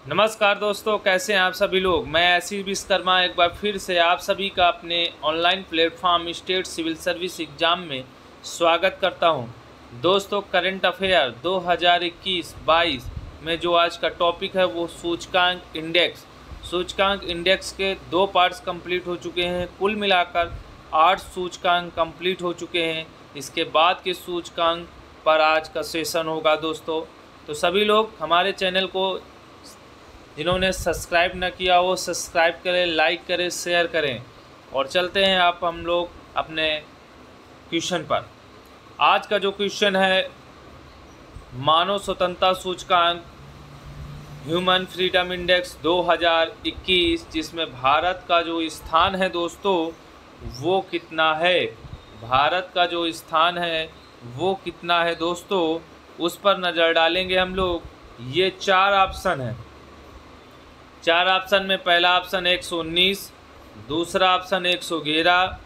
नमस्कार दोस्तों, कैसे हैं आप सभी लोग। मैं आशीष विश्वकर्मा एक बार फिर से आप सभी का अपने online platform state civil service exam में स्वागत करता हूं। दोस्तों, करंट अफेयर 2021-22 में जो आज का टॉपिक है वो सूचकांक इंडेक्स। सूचकांक इंडेक्स के 2 पार्ट्स कंप्लीट हो चुके हैं। कुल मिलाकर 8 सूचकांक कंप्लीट हो चुके हैं। इसके बाद के सूचकांक पर आज का सेशन होगा दोस्तों। तो सभी लोग हमारे चैनल को जिन्होंने सब्सक्राइब न किया वो सब्सक्राइब करें, लाइक करें, शेयर करें। और चलते हैं हम लोग अपने क्वेश्चन पर। आज का जो क्वेश्चन है, मानव स्वतंत्रता सूचकांक ह्यूमन फ्रीडम इंडेक्स 2021, जिसमें भारत का जो स्थान है दोस्तों वो कितना है। भारत का जो स्थान है वो कितना है दोस्तों, उस पर नज़र डालेंगे हम लोग। ये 4 ऑप्शन है। 4 ऑप्शन में पहला ऑप्शन 119, दूसरा ऑप्शन 111,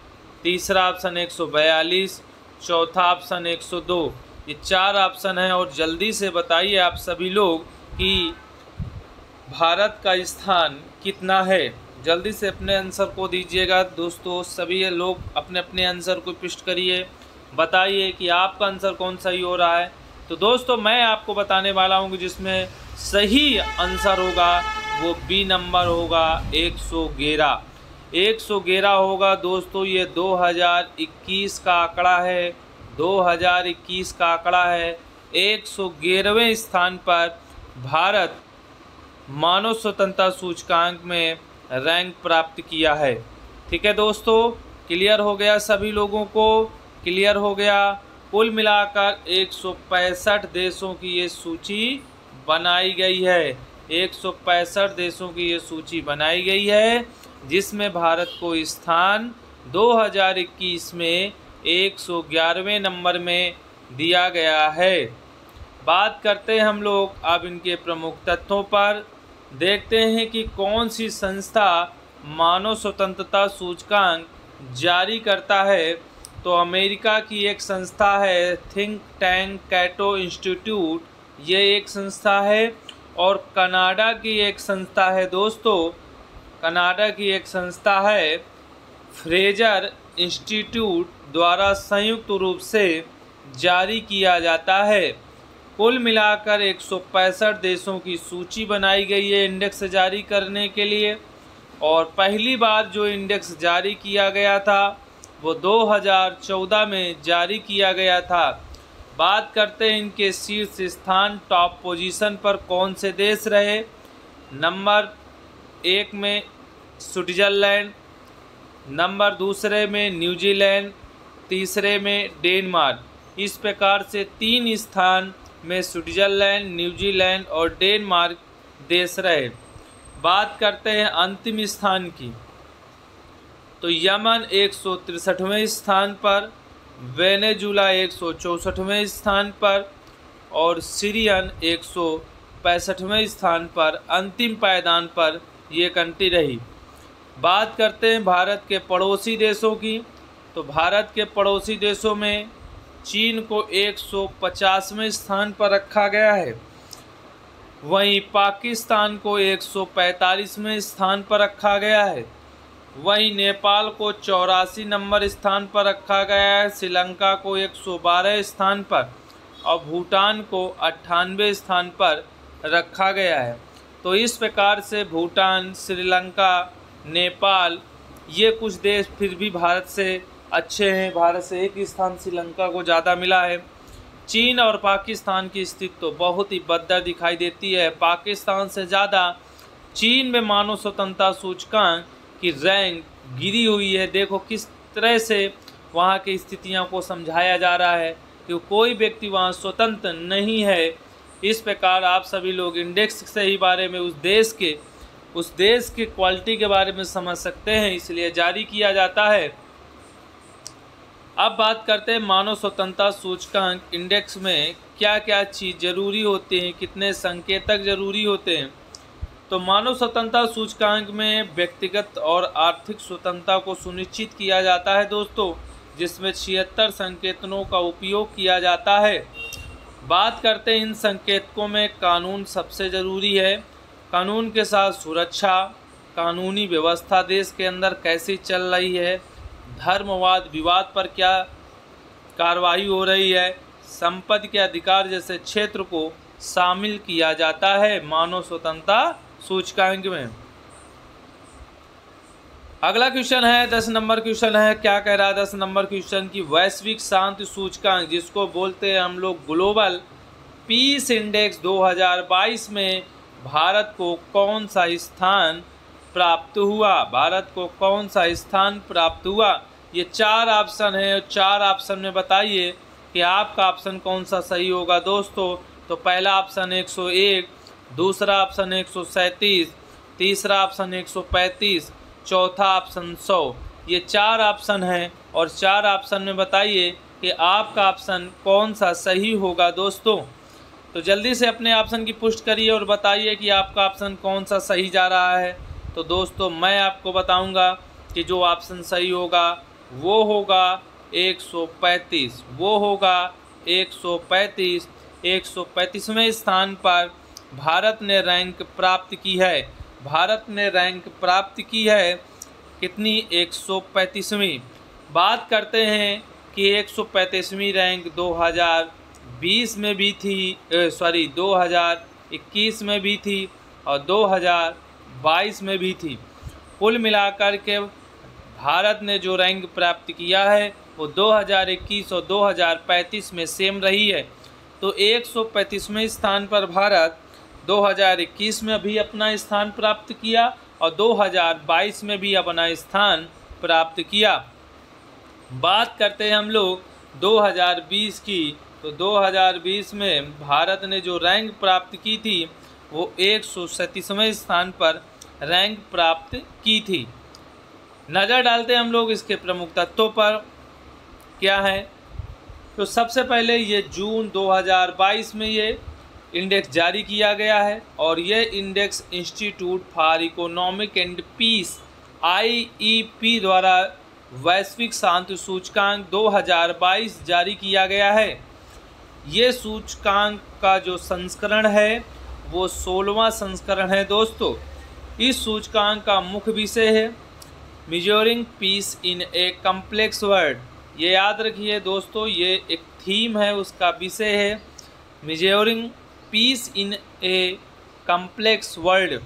तीसरा ऑप्शन 142, चौथा ऑप्शन 102। ये 4 ऑप्शन हैं और जल्दी से बताइए आप सभी लोग कि भारत का स्थान कितना है। जल्दी से अपने आंसर को दीजिएगा दोस्तों। सभी लोग अपने अपने आंसर को पोस्ट करिए, बताइए कि आपका आंसर कौन सही हो रहा है। तो दोस्तों मैं आपको बताने वाला हूँ कि जिसमें सही आंसर होगा वो बी नंबर होगा 111। 111 होगा दोस्तों। ये 2021 का आंकड़ा है। 2021 का आंकड़ा है। 111वें स्थान पर भारत मानव स्वतंत्रता सूचकांक में रैंक प्राप्त किया है। ठीक है दोस्तों, क्लियर हो गया सभी लोगों को? क्लियर हो गया। कुल मिलाकर 165 देशों की ये सूची बनाई गई है। 165 देशों की ये सूची बनाई गई है, जिसमें भारत को स्थान 2021 में 111वें नंबर में दिया गया है। बात करते हैं हम लोग अब इनके प्रमुख तथ्यों पर। देखते हैं कि कौन सी संस्था मानव स्वतंत्रता सूचकांक जारी करता है। तो अमेरिका की एक संस्था है थिंक टैंक कैटो इंस्टीट्यूट, ये एक संस्था है। और कनाडा की एक संस्था है दोस्तों, कनाडा की एक संस्था है फ्रेजर इंस्टीट्यूट द्वारा संयुक्त रूप से जारी किया जाता है। कुल मिलाकर 165 देशों की सूची बनाई गई है इंडेक्स जारी करने के लिए। और पहली बार जो इंडेक्स जारी किया गया था वो 2014 में जारी किया गया था। बात करते हैं इनके शीर्ष स्थान, टॉप पोजीशन पर कौन से देश रहे। नंबर 1 में स्विट्ज़रलैंड, नंबर 2 में न्यूजीलैंड, तीसरे में डेनमार्क। इस प्रकार से 3 स्थान में स्विट्ज़रलैंड, न्यूजीलैंड और डेनमार्क देश रहे। बात करते हैं अंतिम स्थान की, तो यमन 163वें स्थान पर, वेनेजुला 164वें स्थान पर और सीरियन 165वें स्थान पर अंतिम पायदान पर ये कंट्री रही। बात करते हैं भारत के पड़ोसी देशों की, तो भारत के पड़ोसी देशों में चीन को 150वें स्थान पर रखा गया है। वहीं पाकिस्तान को 145वें स्थान पर रखा गया है। वहीं नेपाल को 84 नंबर स्थान पर रखा गया है। श्रीलंका को 112 स्थान पर और भूटान को 98वें स्थान पर रखा गया है। तो इस प्रकार से भूटान, श्रीलंका, नेपाल, ये कुछ देश फिर भी भारत से अच्छे हैं। भारत से एक स्थान श्रीलंका को ज़्यादा मिला है। चीन और पाकिस्तान की स्थिति तो बहुत ही बदतर दिखाई देती है। पाकिस्तान से ज़्यादा चीन में मानव स्वतंत्रता सूचकांक की रैंक गिरी हुई है। देखो किस तरह से वहाँ की स्थितियों को समझाया जा रहा है कि कोई व्यक्ति वहाँ स्वतंत्र नहीं है। इस प्रकार आप सभी लोग इंडेक्स से ही बारे में उस देश के क्वालिटी के बारे में समझ सकते हैं, इसलिए जारी किया जाता है। अब बात करते हैं मानव स्वतंत्रता सूचकांक इंडेक्स में क्या क्या चीज़ जरूरी होती हैं, कितने संकेतक जरूरी होते हैं। तो मानव स्वतंत्रता सूचकांक में व्यक्तिगत और आर्थिक स्वतंत्रता को सुनिश्चित किया जाता है दोस्तों, जिसमें 76 संकेतकों का उपयोग किया जाता है। बात करते हैं इन संकेतकों में कानून सबसे ज़रूरी है। कानून के साथ सुरक्षा, कानूनी व्यवस्था देश के अंदर कैसी चल रही है, धर्मवाद विवाद पर क्या कार्रवाई हो रही है, संपत्ति के अधिकार जैसे क्षेत्र को शामिल किया जाता है मानव स्वतंत्रता सूचकांक में। अगला क्वेश्चन है 10 नंबर क्वेश्चन है, क्या कह रहा है 10 नंबर क्वेश्चन की वैश्विक शांति सूचकांक जिसको बोलते हैं हम लोग ग्लोबल पीस इंडेक्स 2022 में भारत को कौन सा स्थान प्राप्त हुआ, भारत को कौन सा स्थान प्राप्त हुआ। ये 4 ऑप्शन है, 4 ऑप्शन में बताइए कि आपका ऑप्शन कौन सा सही होगा दोस्तों। तो पहला ऑप्शन 101, दूसरा ऑप्शन 137, तीसरा ऑप्शन 135, चौथा ऑप्शन 100। ये 4 ऑप्शन हैं और 4 ऑप्शन में बताइए कि आपका ऑप्शन कौन सा सही होगा दोस्तों। तो जल्दी से अपने ऑप्शन की पुष्टि करिए और बताइए कि आपका ऑप्शन कौन सा सही जा रहा है। तो दोस्तों मैं आपको बताऊंगा कि जो ऑप्शन सही होगा वो होगा 135, वो होगा 135। 135वें स्थान पर भारत ने रैंक प्राप्त की है, भारत ने रैंक प्राप्त की है कितनी, 135वीं। बात करते हैं कि 135वीं रैंक 2020 में भी थी, 2021 में भी थी और 2022 में भी थी। कुल मिलाकर के भारत ने जो रैंक प्राप्त किया है वो 2021 और 2035 में सेम रही है। तो 135वें स्थान पर भारत 2021 में भी अपना स्थान प्राप्त किया और 2022 में भी अपना स्थान प्राप्त किया। बात करते हैं हम लोग 2020 की, तो 2020 में भारत ने जो रैंक प्राप्त की थी वो 137वें स्थान पर रैंक प्राप्त की थी। नज़र डालते हैं हम लोग इसके प्रमुख तत्वों पर क्या है। तो सबसे पहले ये जून 2022 में ये इंडेक्स जारी किया गया है और ये Index Institute for Economic and Peace IEP द्वारा वैश्विक शांति सूचकांक 2022 जारी किया गया है। ये सूचकांक का जो संस्करण है वो 16वां संस्करण है दोस्तों। इस सूचकांक का मुख्य विषय है measuring peace in a complex world. ये याद रखिए दोस्तों, ये एक थीम है, उसका विषय है measuring peace in a complex world.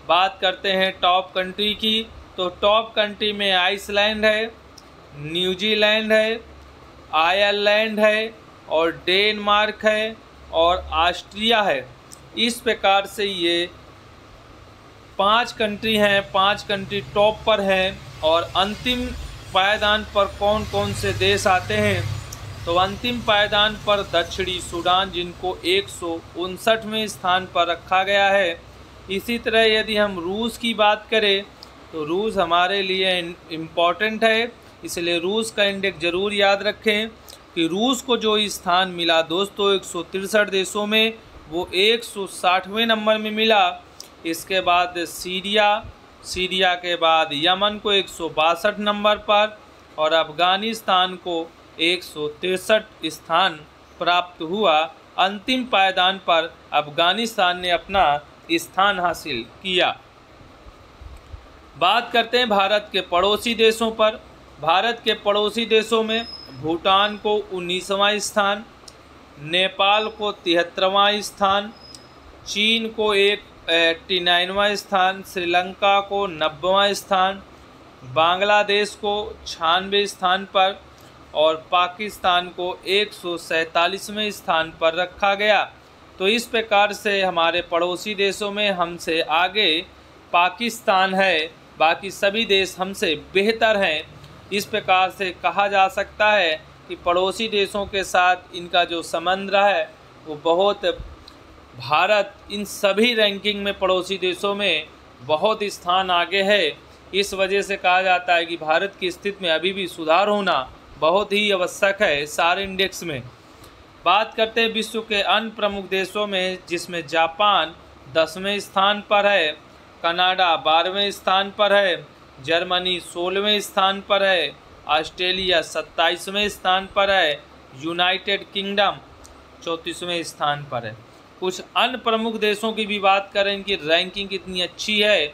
बात करते हैं टॉप कंट्री की, तो टॉप कंट्री में आइसलैंड है, न्यूजीलैंड है, आयरलैंड है और डेनमार्क है और ऑस्ट्रिया है। इस प्रकार से ये 5 कंट्री हैं, 5 कंट्री टॉप पर हैं। और अंतिम पायदान पर कौन कौन से देश आते हैं, तो अंतिम पायदान पर दक्षिणी सूडान जिनको 159वें स्थान पर रखा गया है। इसी तरह यदि हम रूस की बात करें तो रूस हमारे लिए इम्पॉर्टेंट है, इसलिए रूस का इंडेक्स ज़रूर याद रखें कि रूस को जो स्थान मिला दोस्तों 163 देशों में वो 160वें नंबर में मिला। इसके बाद सीरिया के बाद यमन को 162 नंबर पर और अफ़गानिस्तान को 163 स्थान प्राप्त हुआ। अंतिम पायदान पर अफ़गानिस्तान ने अपना स्थान हासिल किया। बात करते हैं भारत के पड़ोसी देशों पर। भारत के पड़ोसी देशों में भूटान को 19वां स्थान, नेपाल को 73वां स्थान, चीन को 89वां स्थान, श्रीलंका को 90वां स्थान, बांग्लादेश को 96वें स्थान पर और पाकिस्तान को 147वें स्थान पर रखा गया। तो इस प्रकार से हमारे पड़ोसी देशों में हमसे आगे पाकिस्तान है, बाकी सभी देश हमसे बेहतर हैं। इस प्रकार से कहा जा सकता है कि पड़ोसी देशों के साथ इनका जो संबंध है वो बहुत, भारत इन सभी रैंकिंग में पड़ोसी देशों में बहुत स्थान आगे है। इस वजह से कहा जाता है कि भारत की स्थिति में अभी भी सुधार होना बहुत ही आवश्यक है सारे इंडेक्स में। बात करते हैं विश्व के अन्य प्रमुख देशों में, जिसमें जापान 10वें स्थान पर है, कनाडा 12वें स्थान पर है, जर्मनी 16वें स्थान पर है, ऑस्ट्रेलिया 27वें स्थान पर है, यूनाइटेड किंगडम 34वें स्थान पर है। कुछ अन्य प्रमुख देशों की भी बात करें, इनकी रैंकिंग कितनी अच्छी है,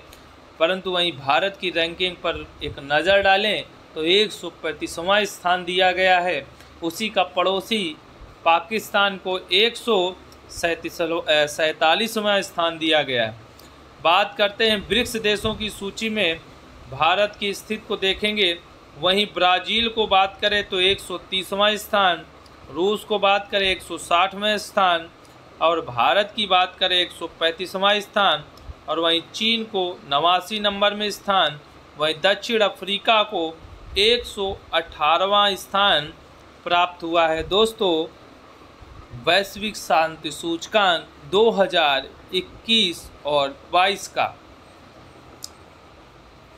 परंतु वहीं भारत की रैंकिंग पर एक नज़र डालें तो 135वां स्थान दिया गया है। उसी का पड़ोसी पाकिस्तान को 147वां स्थान दिया गया है। बात करते हैं ब्रिक्स देशों की सूची में भारत की स्थिति को देखेंगे, वहीं ब्राज़ील को बात करें तो 130वां स्थान, रूस को बात करें 160वां स्थान, और भारत की बात करें 135वां स्थान, और वहीं चीन को 89 नंबर में स्थान, वहीं दक्षिण अफ्रीका को 118वां स्थान प्राप्त हुआ है। दोस्तों, वैश्विक शांति सूचकांक 2021 और 22 का।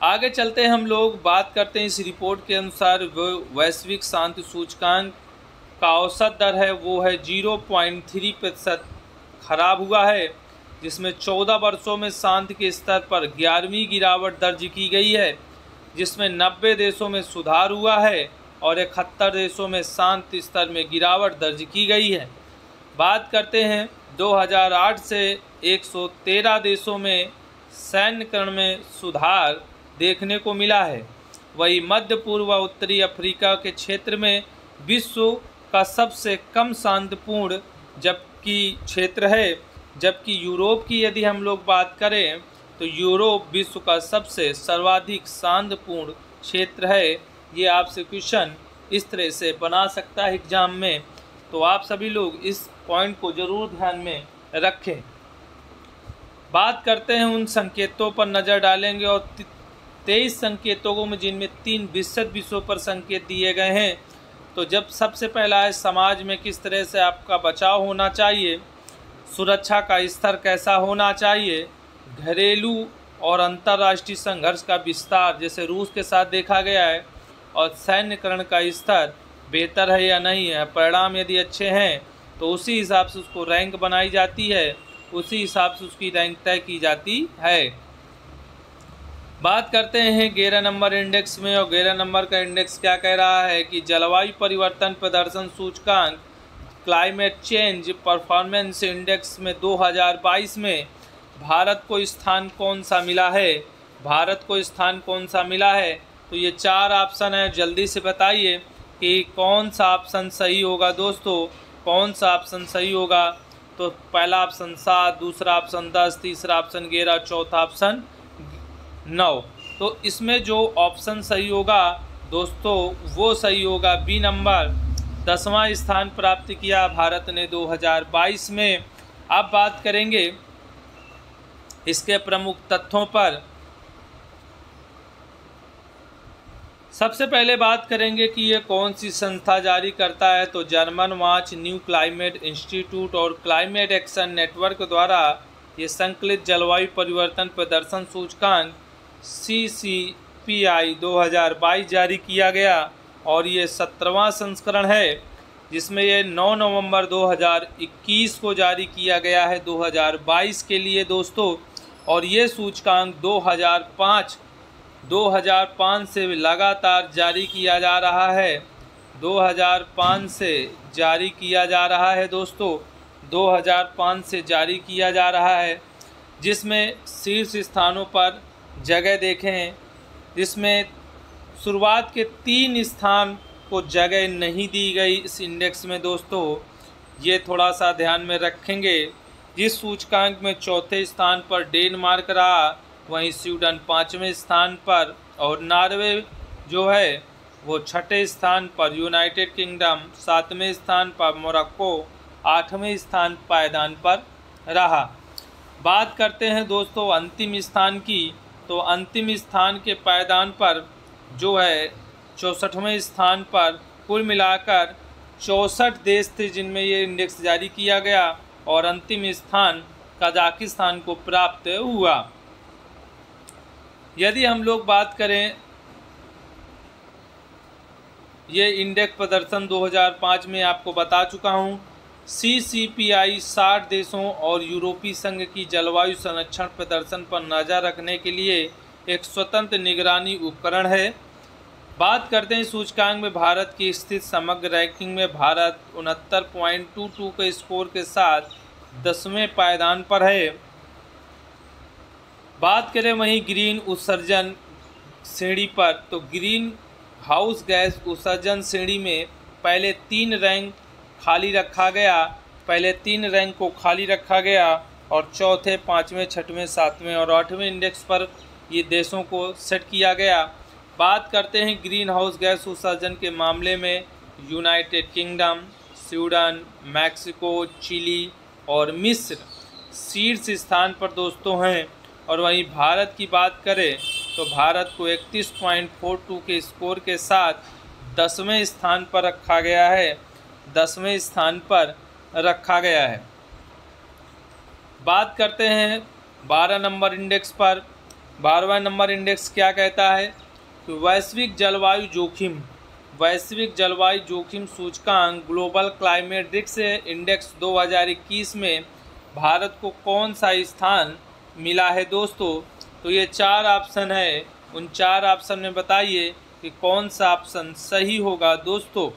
आगे चलते हैं, हम लोग बात करते हैं इस रिपोर्ट के अनुसार वैश्विक शांति सूचकांक का औसत दर है वो है 0.3% खराब हुआ है, जिसमें 14 वर्षों में शांति के स्तर पर 11वीं गिरावट दर्ज की गई है, जिसमें 90 देशों में सुधार हुआ है और 71 देशों में शांति स्तर में गिरावट दर्ज की गई है। बात करते हैं 2008 से 113 देशों में सैन्यकरण में सुधार देखने को मिला है। वही मध्य पूर्व व उत्तरी अफ्रीका के क्षेत्र में विश्व का सबसे कम शांतिपूर्ण क्षेत्र है, जबकि यूरोप की यदि हम लोग बात करें तो यूरोप विश्व का सबसे सर्वाधिक शांतिपूर्ण क्षेत्र है। ये आपसे क्वेश्चन इस तरह से बना सकता है एग्जाम में, तो आप सभी लोग इस पॉइंट को ज़रूर ध्यान में रखें। बात करते हैं उन संकेतों पर नज़र डालेंगे, और 23 संकेतों में जिनमें 3 विषयों पर संकेत दिए गए हैं। तो जब सबसे पहला है समाज में किस तरह से आपका बचाव होना चाहिए, सुरक्षा का स्तर कैसा होना चाहिए, घरेलू और अंतर्राष्ट्रीय संघर्ष का विस्तार जैसे रूस के साथ देखा गया है, और सैन्यकरण का स्तर बेहतर है या नहीं है, परिणाम यदि अच्छे हैं तो उसी हिसाब से उसको रैंक बनाई जाती है, उसी हिसाब से उसकी रैंक तय की जाती है। बात करते हैं 11 नंबर इंडेक्स में, और 11 नंबर का इंडेक्स क्या कह रहा है कि जलवायु परिवर्तन प्रदर्शन सूचकांक क्लाइमेट चेंज परफॉर्मेंस इंडेक्स में 2022 में भारत को स्थान कौन सा मिला है। भारत को स्थान कौन सा मिला है, तो ये 4 ऑप्शन है, जल्दी से बताइए कि कौन सा ऑप्शन सही होगा। दोस्तों, कौन सा ऑप्शन सही होगा, तो पहला ऑप्शन 7, दूसरा ऑप्शन 10, तीसरा ऑप्शन 11, चौथा ऑप्शन 9। तो इसमें जो ऑप्शन सही होगा दोस्तों वो सही होगा बी नंबर, 10वां स्थान प्राप्त किया भारत ने 2022 में। अब बात करेंगे इसके प्रमुख तथ्यों पर। सबसे पहले बात करेंगे कि ये कौन सी संस्था जारी करता है, तो German watch, new climate institute और क्लाइमेट एक्शन नेटवर्क द्वारा ये संकलित जलवायु परिवर्तन प्रदर्शन सूचकांक CCPI 2022 जारी किया गया, और ये 17वां संस्करण है, जिसमें ये 9 नवंबर 2021 को जारी किया गया है 2022 के लिए दोस्तों। और ये सूचकांक 2005 से लगातार जारी किया जा रहा है, 2005 से जारी किया जा रहा है दोस्तों, 2005 से जारी किया जा रहा है, जिसमें शीर्ष स्थानों पर जगह देखें, जिसमें शुरुआत के 3 स्थान को जगह नहीं दी गई इस इंडेक्स में दोस्तों, ये थोड़ा सा ध्यान में रखेंगे। जिस सूचकांक में चौथे स्थान पर डेनमार्क रहा, वहीं स्वीडन 5वें स्थान पर, और नॉर्वे जो है वो 6ठे स्थान पर, यूनाइटेड किंगडम 7वें स्थान पर, मोरक्को 8वें स्थान पायदान पर रहा। बात करते हैं दोस्तों अंतिम स्थान की, तो अंतिम स्थान के पायदान पर जो है 64वें स्थान पर कुल मिलाकर 64 देश थे जिनमें ये इंडेक्स जारी किया गया, और अंतिम स्थान कजाकिस्तान को प्राप्त हुआ। यदि हम लोग बात करें, ये इंडेक्स प्रदर्शन 2005 में आपको बता चुका हूँ। CCPI 60 देशों और यूरोपीय संघ की जलवायु संरक्षण प्रदर्शन पर नज़र रखने के लिए एक स्वतंत्र निगरानी उपकरण है। बात करते हैं सूचकांक में भारत की स्थिति। समग्र रैंकिंग में भारत 69.22 के स्कोर के साथ 10वें पायदान पर है। बात करें वहीं ग्रीन उत्सर्जन श्रेणी पर, तो ग्रीन हाउस गैस उत्सर्जन श्रेणी में पहले 3 रैंक को खाली रखा गया और चौथे, 5वें, 6वें, 7वें और 8वें इंडेक्स पर ये देशों को सेट किया गया। बात करते हैं ग्रीन हाउस गैस उत्सर्जन के मामले में United Kingdom, Sweden, Mexico, Chile और मिस्र शीर्ष स्थान पर दोस्तों हैं। और वहीं भारत की बात करें तो भारत को 31.42 के स्कोर के साथ 10वें स्थान पर रखा गया है। 10वें स्थान पर रखा गया है। बात करते हैं 12 नंबर इंडेक्स पर। 12वां नंबर इंडेक्स क्या कहता है कि वैश्विक जलवायु जोखिम सूचकांक ग्लोबल क्लाइमेट रिस्क इंडेक्स 2021 में भारत को कौन सा स्थान मिला है दोस्तों। तो ये 4 ऑप्शन है, उन 4 ऑप्शन में बताइए कि कौन सा ऑप्शन सही होगा दोस्तों।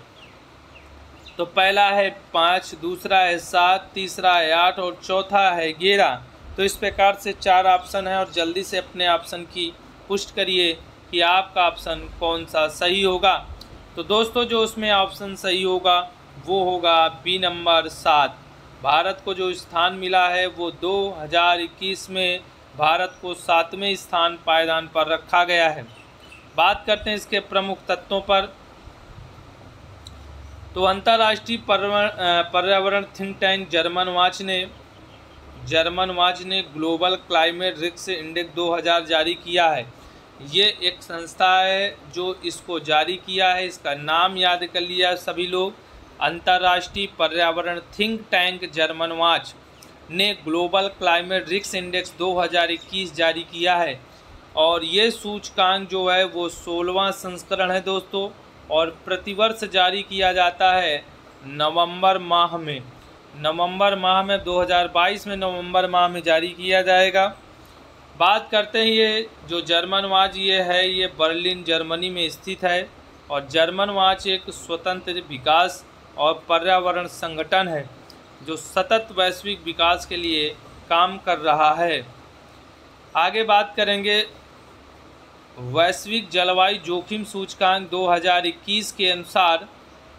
तो पहला है 5, दूसरा है 7, तीसरा है 8 और चौथा है 11। तो इस प्रकार से 4 ऑप्शन है और जल्दी से अपने ऑप्शन की पुष्टि करिए कि आपका ऑप्शन कौन सा सही होगा। तो दोस्तों जो उसमें ऑप्शन सही होगा वो होगा बी नंबर 7। भारत को जो स्थान मिला है वो 2021 में भारत को 7वें स्थान पायदान पर रखा गया है। बात करते हैं इसके प्रमुख तत्वों पर। तो अंतर्राष्ट्रीय पर्यावरण थिंक टैंक जर्मन वॉच ने ग्लोबल क्लाइमेट रिस्क इंडेक्स 2000 जारी किया है। ये एक संस्था है जो इसको जारी किया है, इसका नाम याद कर लिया सभी लोग। अंतर्राष्ट्रीय पर्यावरण थिंक टैंक जर्मन वॉच ने ग्लोबल क्लाइमेट रिस्क इंडेक्स 2021 जारी किया है और ये सूचकांक जो है वो 16वां संस्करण है दोस्तों और प्रतिवर्ष जारी किया जाता है नवंबर माह में। 2022 में नवंबर माह में जारी किया जाएगा। बात करते हैं ये जो जर्मन वॉच ये बर्लिन जर्मनी में स्थित है और जर्मन वॉच एक स्वतंत्र विकास और पर्यावरण संगठन है जो सतत वैश्विक विकास के लिए काम कर रहा है। आगे बात करेंगे वैश्विक जलवायु जोखिम सूचकांक 2021 के अनुसार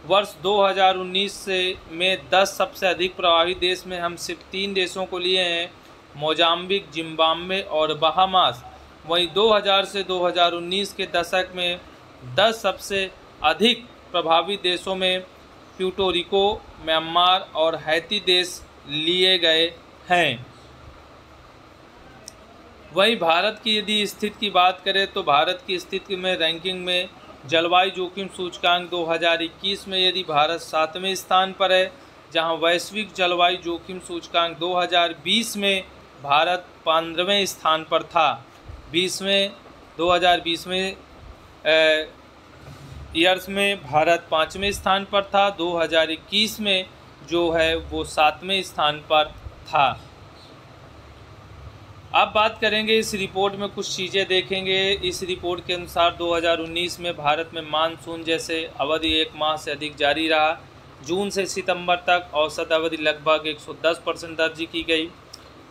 वर्ष 2019 में 10 सबसे अधिक प्रभावित देश में हम सिर्फ 3 देशों को लिए हैं, मोजाम्बिक, जिम्बाब्वे और बहामास। वहीं 2000 से 2019 के दशक में 10 सबसे अधिक प्रभावित देशों में प्यूर्टो रिको, म्यांमार और हैती देश लिए गए हैं। वहीं भारत की यदि स्थिति की बात करें तो भारत की स्थिति में रैंकिंग में जलवायु जोखिम सूचकांक 2021 में यदि भारत 7वें स्थान पर है, जहां वैश्विक जलवायु जोखिम सूचकांक 2020 में भारत 15वें स्थान पर था। 2020 में ईयर्स में भारत 5वें स्थान पर था। 2021 में जो है वो 7वें स्थान पर था। अब बात करेंगे इस रिपोर्ट में कुछ चीज़ें देखेंगे। इस रिपोर्ट के अनुसार 2019 में भारत में मानसून जैसे अवधि 1 माह से अधिक जारी रहा। जून से सितंबर तक औसत अवधि लगभग 110% दर्ज की गई।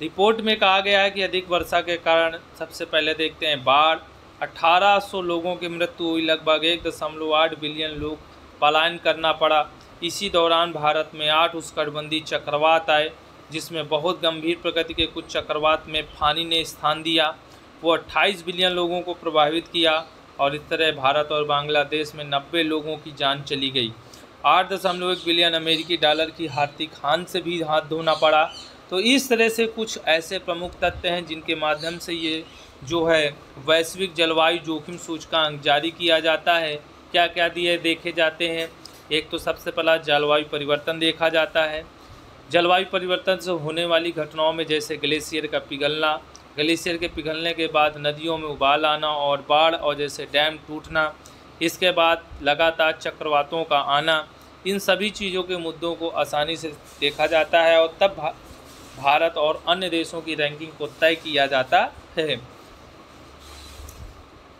रिपोर्ट में कहा गया है कि अधिक वर्षा के कारण सबसे पहले देखते हैं बाढ़। 1800 लोगों की मृत्यु हुई, लगभग 1.8 बिलियन लोग पलायन करना पड़ा। इसी दौरान भारत में 8 उष्णकटिबंधीय चक्रवात आए, जिसमें बहुत गंभीर प्रकृति के कुछ चक्रवात में फानी ने स्थान दिया। वो 28 बिलियन लोगों को प्रभावित किया और इस तरह भारत और बांग्लादेश में 90 लोगों की जान चली गई। 8.1 बिलियन अमेरिकी डॉलर की आर्थिक हानि से भी हाथ धोना पड़ा। तो इस तरह से कुछ ऐसे प्रमुख तथ्य हैं जिनके माध्यम से ये जो है वैश्विक जलवायु जोखिम सूचकांक जारी किया जाता है। क्या क्या दिए देखे जाते हैं। एक तो सबसे पहला जलवायु परिवर्तन देखा जाता है। जलवायु परिवर्तन से होने वाली घटनाओं में जैसे ग्लेशियर का पिघलना, ग्लेशियर के पिघलने के बाद नदियों में उबाल आना और बाढ़ और जैसे डैम टूटना, इसके बाद लगातार चक्रवातों का आना, इन सभी चीज़ों के मुद्दों को आसानी से देखा जाता है और तब भारत और अन्य देशों की रैंकिंग को तय किया जाता है।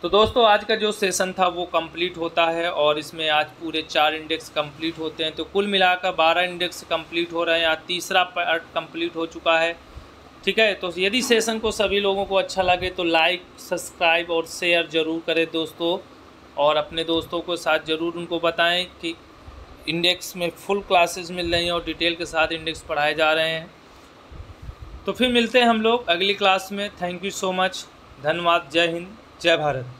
तो दोस्तों आज का जो सेशन था वो कंप्लीट होता है और इसमें आज पूरे 4 इंडेक्स कंप्लीट होते हैं। तो कुल मिलाकर 12 इंडेक्स कंप्लीट हो रहे हैं। आज तीसरा पार्ट कंप्लीट हो चुका है। ठीक है, तो यदि सेशन को सभी लोगों को अच्छा लगे तो लाइक, सब्सक्राइब और शेयर ज़रूर करें दोस्तों, और अपने दोस्तों को साथ ज़रूर उनको बताएं कि इंडेक्स में फुल क्लासेस मिल रही हैं और डिटेल के साथ इंडेक्स पढ़ाए जा रहे हैं। तो फिर मिलते हैं हम लोग अगली क्लास में। Thank you so much. धन्यवाद। जय हिंद, जय भारत।